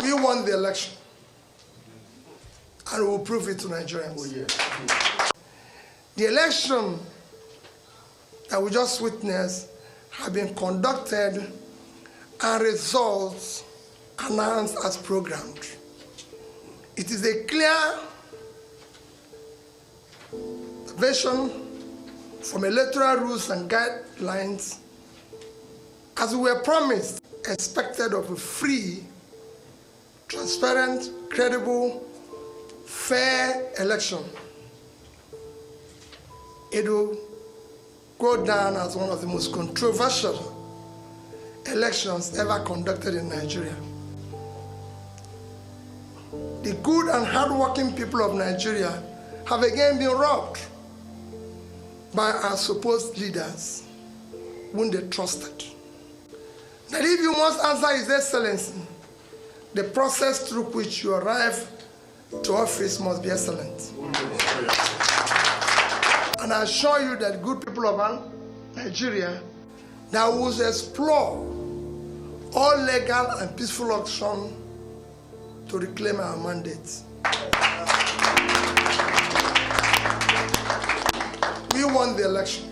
We won the election, and we will prove it to Nigerians. Oh, yeah. The election that we just witnessed have been conducted and results announced as programmed. It is a clear version from electoral rules and guidelines as we were promised, expected of a free, transparent, credible, fair election. It will go down as one of the most controversial elections ever conducted in Nigeria. The good and hardworking people of Nigeria have again been robbed by our supposed leaders whom they trusted. Now, if you must answer His Excellency, the process through which you arrive to office must be excellent. And I assure you that good people of Nigeria that will explore all legal and peaceful action to reclaim our mandate. We won the election,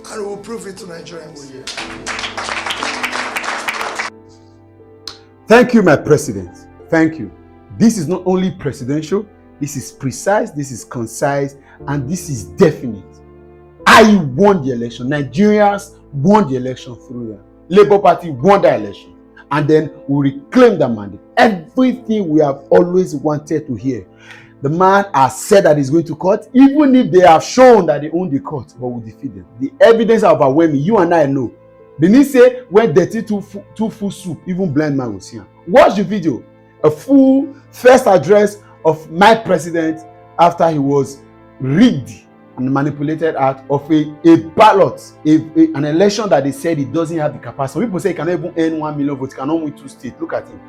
and we will prove it to Nigerians. Thank you, my president. Thank you. This is not only presidential, this is precise, this is concise, and this is definite. I won the election. Nigerians won the election through them. Labour Party won the election. And then we reclaim the mandate. Everything we have always wanted to hear. The man has said that he's going to court, even if they have shown that they own the court, but we defeat them. The evidence are overwhelming. You and I know. They need say when dirty too full soup, even blind man will see him. Watch the video. A full first address of my president after he was rigged and manipulated out of a ballot, an election that they said he doesn't have the capacity. Some people say he cannot even earn 1 million votes, cannot win 2 states. Look at him.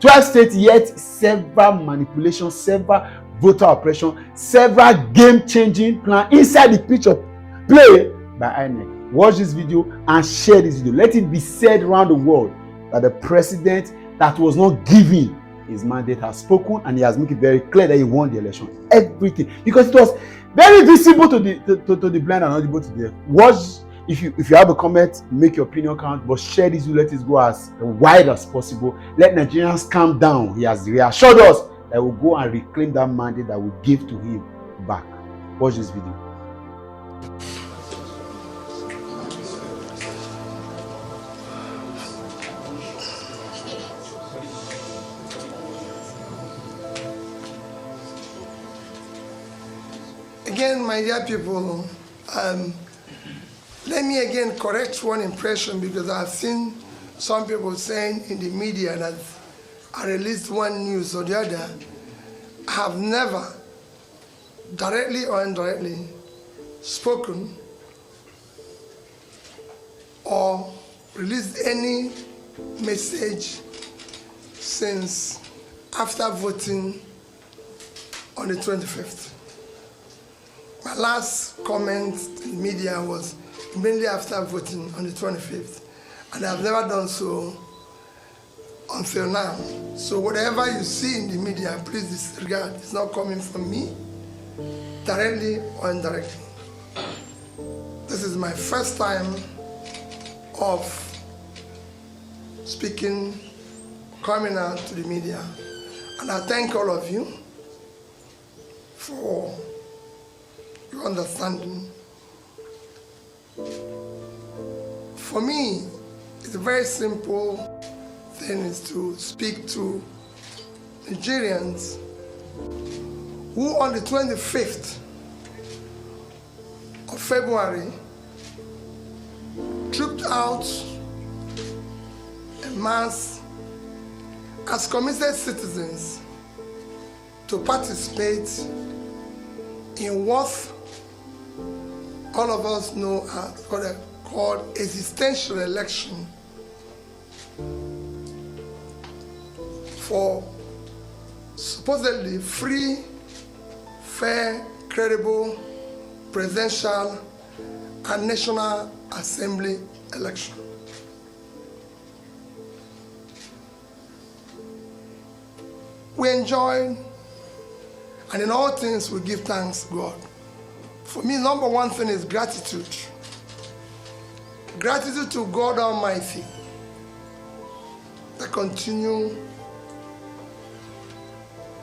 12 states, yet several manipulations, several voter oppression, several game-changing plan inside the pitch of play by INEC. Watch this video and share this video. Let it be said around the world that the president that was not given his mandate has spoken, and he has made it very clear that he won the election. Everything, because it was very visible to the blind and audible to the deaf. Watch. If you have a comment, make your opinion count, but share this video. Let it go as wide as possible. Let Nigerians calm down. He has reassured us that we'll go and reclaim that mandate that we give to him back. Watch this video. Again, my dear people, let me again correct one impression, because I've seen some people saying in the media that I released one news or the other. I have never, directly or indirectly, spoken or released any message since after voting on the 25th. My last comment in the media was immediately after voting on the 25th, and I've never done so until now. So whatever you see in the media, please disregard. It's not coming from me, directly or indirectly. This is my first time of speaking, coming out to the media, and I thank all of you for your understanding. For me, it's a very simple thing, is to speak to Nigerians who on the 25th of February trooped out en masse as committed citizens to participate in what all of us know as what are called existential election for supposedly free, fair, credible, presidential, and National Assembly election. we enjoy, and in all things we give thanks to God. For me, number one thing is gratitude. Gratitude to God Almighty that continue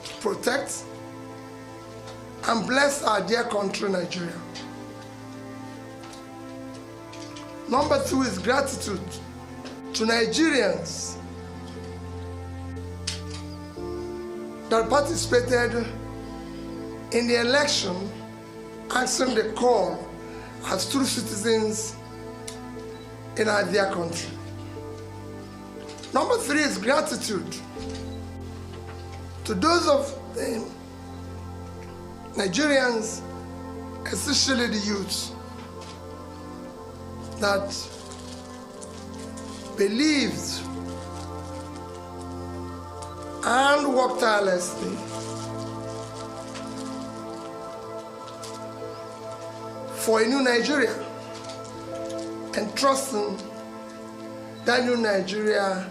to protect and bless our dear country, Nigeria. Number two is gratitude to Nigerians that participated in the election, answering the call as true citizens in our dear country. Number three is gratitude to those of the Nigerians, especially the youth, that believed and worked tirelessly for a new Nigeria and trusting that new Nigeria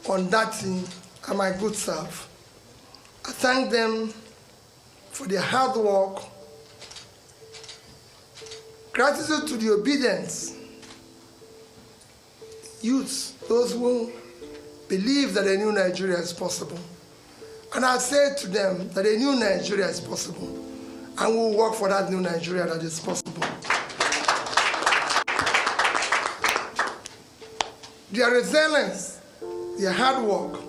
on that thing and my good self. I thank them for their hard work. Gratitude to the obedient youths, those who believe that a new Nigeria is possible. And I say to them that a new Nigeria is possible, and we'll work for that new Nigeria that is possible. Their resilience, their hard work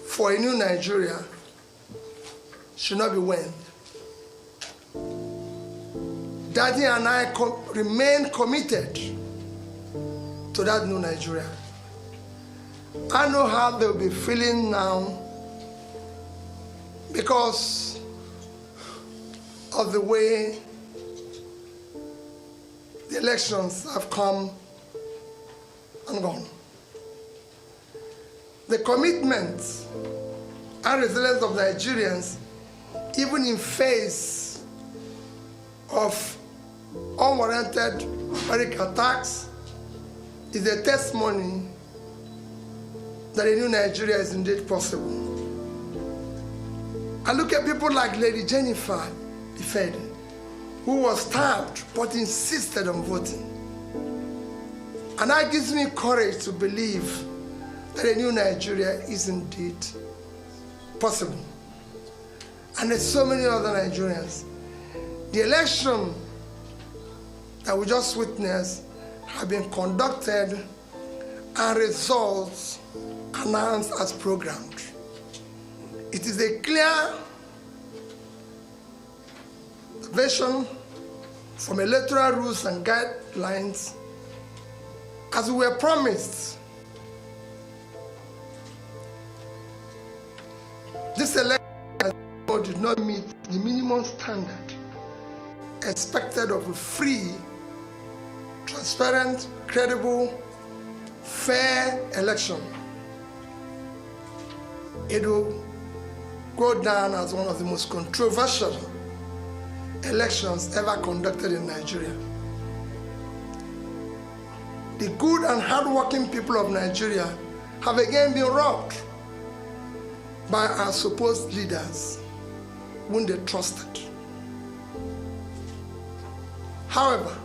for a new Nigeria should not be waned. Daddy and I remain committed to that new Nigeria. I know how they'll be feeling now because of the way the elections have come and gone. The commitment and resilience of Nigerians, even in face of unwarranted barrack attacks, is a testimony that a new Nigeria is indeed possible. I look at people like Lady Jennifer Ifede, who was stabbed but insisted on voting. And that gives me courage to believe that a new Nigeria is indeed possible. And there's so many other Nigerians. The election that we just witnessed have been conducted and results announced as programmed. It is a clear version from electoral rules and guidelines as we were promised. This election did not meet the minimum standard expected of a free, transparent, credible, fair election. It will go down as one of the most controversial elections ever conducted in Nigeria. The good and hardworking people of Nigeria have again been robbed by our supposed leaders whom they trusted. However,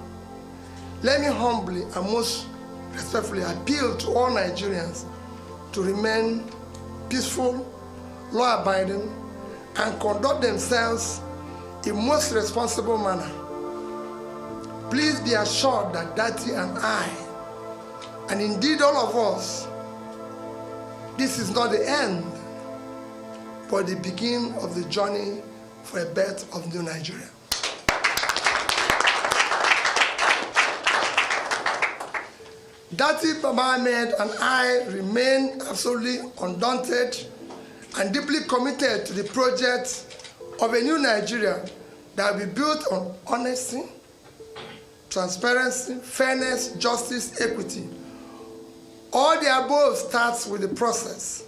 let me humbly and most respectfully appeal to all Nigerians to remain peaceful, law-abiding, and conduct themselves in most responsible manner. Please be assured that Daddy and I, and indeed all of us, this is not the end, but the beginning of the journey for a birth of new Nigeria. Daddy Baba Ahmed and I remain absolutely undaunted and deeply committed to the project of a new Nigeria that will be built on honesty, transparency, fairness, justice, equity. All the above starts with the process.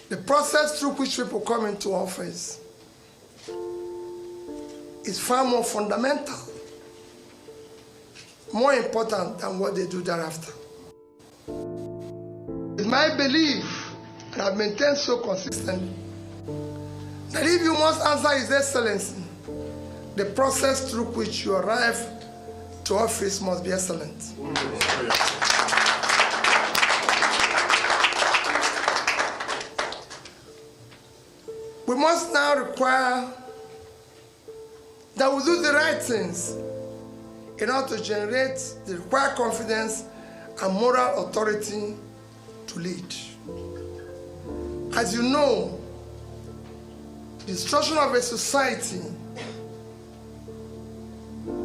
The process through which people come into office is far more fundamental, more important than what they do thereafter. It's my belief and have maintained so consistently that if you must answer His Excellency, the process through which you arrive to office must be excellent. We must now require that we do the right things in order to generate the required confidence and moral authority to lead. As you know, the destruction of a society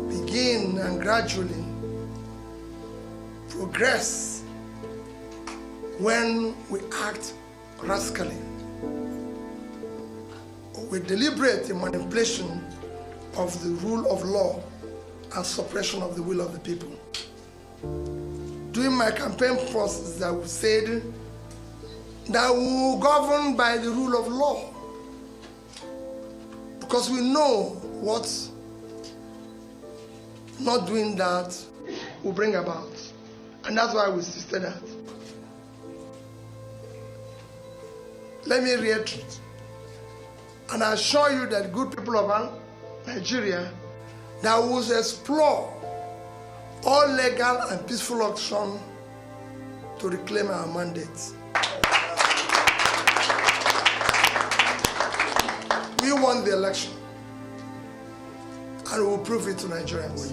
begin and gradually progress when we act rascally or we deliberate in manipulation of the rule of law and suppression of the will of the people. During my campaign process, I said that we will govern by the rule of law because we know what not doing that will bring about. And that's why we insisted that. Let me reiterate and assure you that good people of Nigeria that will explore all legal and peaceful action to reclaim our mandate. We won the election and we will prove it to Nigerians.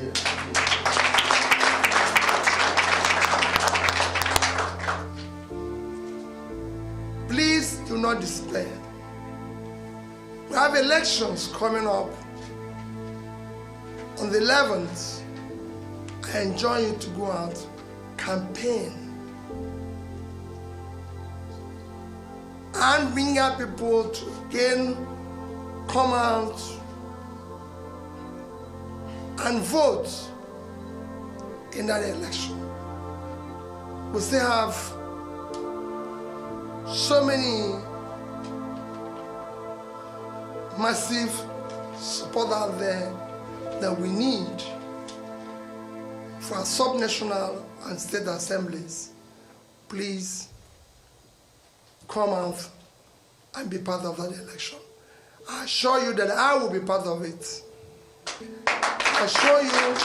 Please do not despair. We have elections coming up on the 11th. I enjoin you to go out, campaign, and bring out people to again come out and vote in that election. We still have so many massive support out there that we need for our subnational and state assemblies. Please come out and be part of that election. I assure you that I will be part of it. I assure you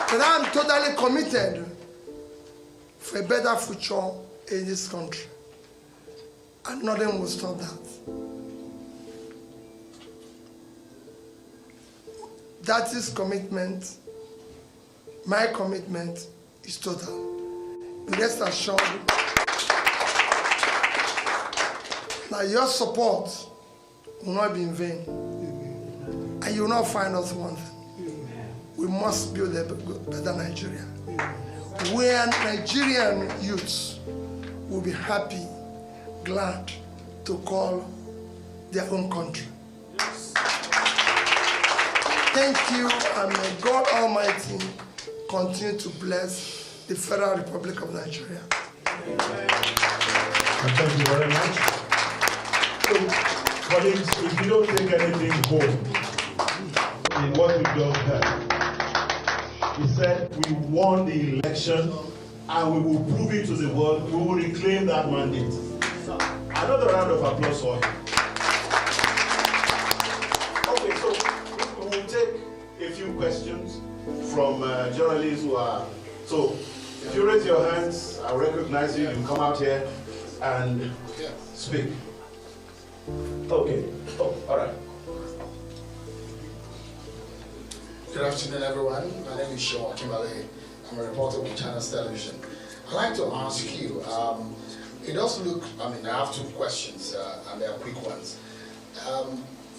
that I'm totally committed for a better future in this country. And nothing will stop that. That is commitment. My commitment is total. Rest assured that your support will not be in vain. And you will not find us wanting. We must build a better Nigeria, where Nigerian youths will be happy, glad to call their own country. Thank you, and may God Almighty continue to bless the Federal Republic of Nigeria. Thank you very much. So, colleagues, if you don't take anything home in what we just heard, he said we won the election and we will prove it to the world. We will reclaim that mandate. Another round of applause for him. Okay, so we will take a few questions from journalists who are. So, if you raise your hands, I'll recognize you. You come out here and speak. Okay. Oh, all right. Good afternoon, everyone. My name is Sean Kimberley. I'm a reporter with Channels Television. I'd like to ask you, it does look, I have two questions, and they are quick ones.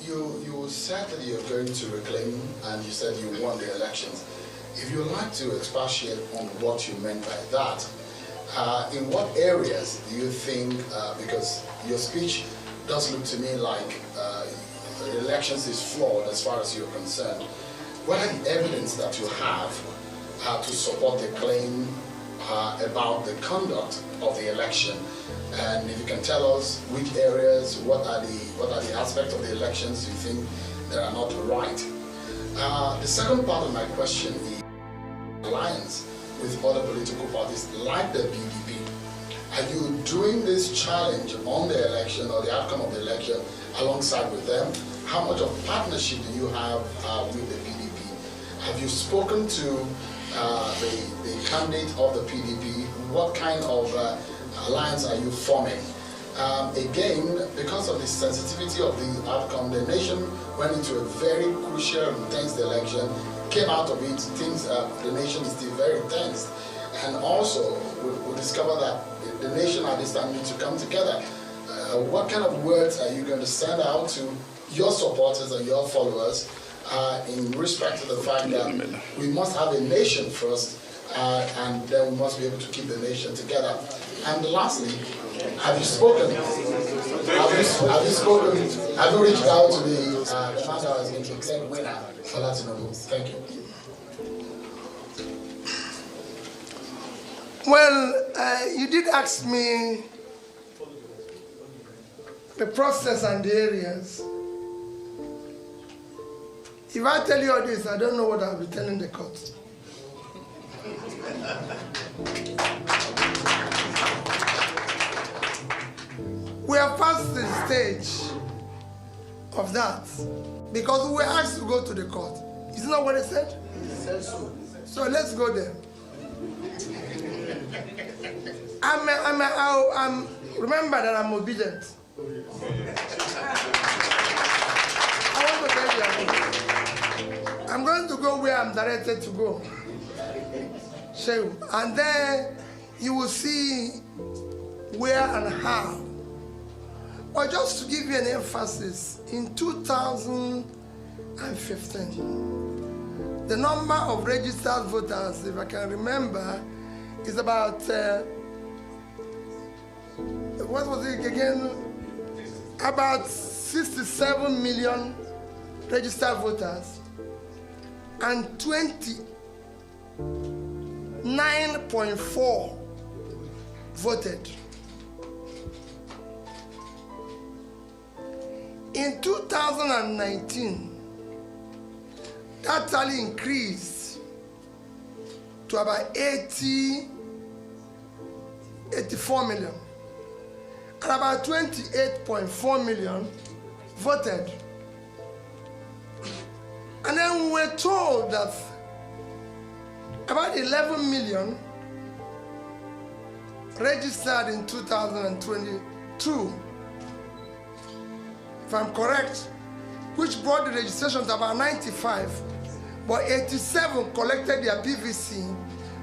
You said that you're going to reclaim, and you said you won the elections. If you'd like to expatiate on what you meant by that, in what areas do you think, because your speech does look to me like the elections is flawed as far as you're concerned, what are the evidence that you have to support the claim about the conduct of the election? And if you can tell us which areas, what are the aspects of the elections you think that are not right? The second part of my question is alliance with other political parties like the BDP. Are you doing this challenge on the election or the outcome of the election alongside with them? How much of partnership do you have with the PDP? Have you spoken to the candidate of the PDP? What kind of alliance are you forming? Again, because of the sensitivity of the outcome, the nation went into a very crucial and tense election, came out of it, things, the nation is still very tense. And also, we discovered that the nation at this time needs to come together. What kind of words are you going to send out to your supporters and your followers in respect to the fact that we must have a nation first, and then we must be able to keep the nation together? And lastly, have you spoken? Have you spoken? Have you reached out to the man that was going to declare winner for Latino? Thank you. Well, you did ask me the process and the areas. If I tell you all this, I don't know what I'll be telling the court. We have passed the stage of that because we were asked to go to the court. Isn't that what I said? So let's go there. Remember that I'm obedient. I want to tell you, I'm going to go where I'm directed to go. And then you will see where and how. But just to give you an emphasis, in 2015, the number of registered voters, if I can remember, is about, what was it again? About 67 million registered voters and 29.4 voted. In 2019, that tally increased to about 84 million. And about 28.4 million voted. And then we were told that about 11 million registered in 2022, if I'm correct, which brought the registration to about 95, but 87 collected their PVC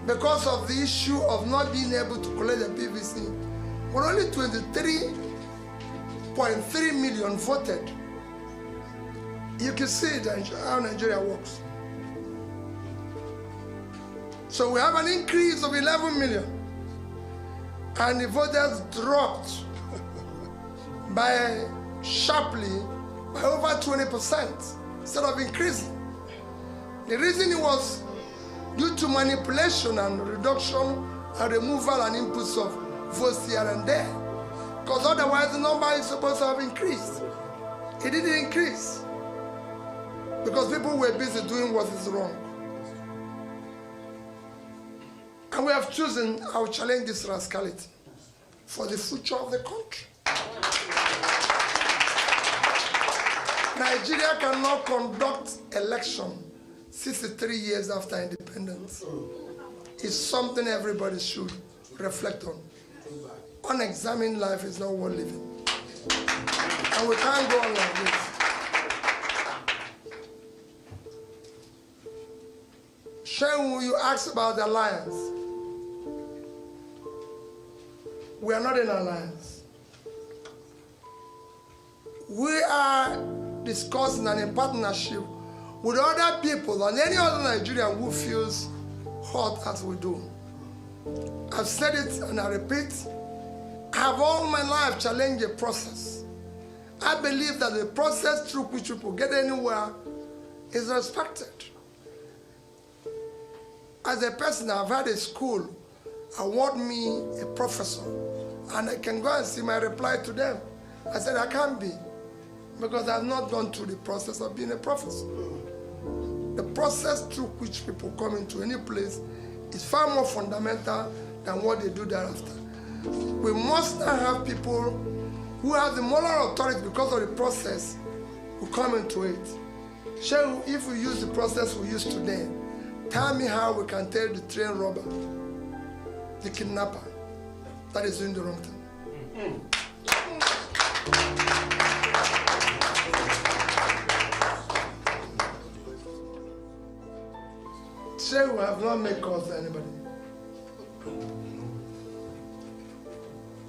because of the issue of not being able to collect their PVC. But only 23.3 million voted. You can see how Nigeria works. So we have an increase of 11 million, and the voters dropped by sharply by over 20% instead of increasing. The reason was due to manipulation and reduction and removal and inputs of votes here and there, because otherwise the number is supposed to have increased. It didn't increase because people were busy doing what is wrong. And we have chosen, I will challenge this rascality for the future of the country. Nigeria cannot conduct election 63 years after independence. It's something everybody should reflect on. Unexamined life is not worth living. And we can't go on like this. Shehu, you asked about the alliance. We are not in alliance. We are discussing and in partnership with other people and any other Nigerian who feels hot as we do. I've said it and I repeat, I have all my life challenged a process. I believe that the process through which people get anywhere is respected. As a person, I've had a school award me a professor, and I can go and see my reply to them. I said, I can't be, because I've not gone through the process of being a professor. The process through which people come into any place is far more fundamental than what they do thereafter. We must not have people who have the moral authority because of the process who come into it. Shall we, if we use the process we use today, tell me how we can tell the train robber, the kidnapper, that is doing the wrong thing. Say we have not made calls to anybody.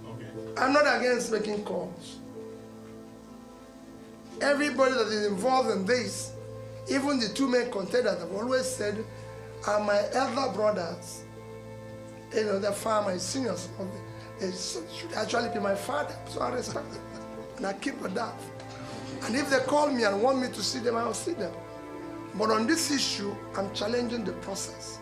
Okay. I'm not against making calls. Everybody that is involved in this, even the two main contenders, I've always said, are my elder brothers. You know, they're far my seniors. They should actually be my father, so I respect them. And I keep with that. And if they call me and want me to see them, I'll see them. But on this issue, I'm challenging the process.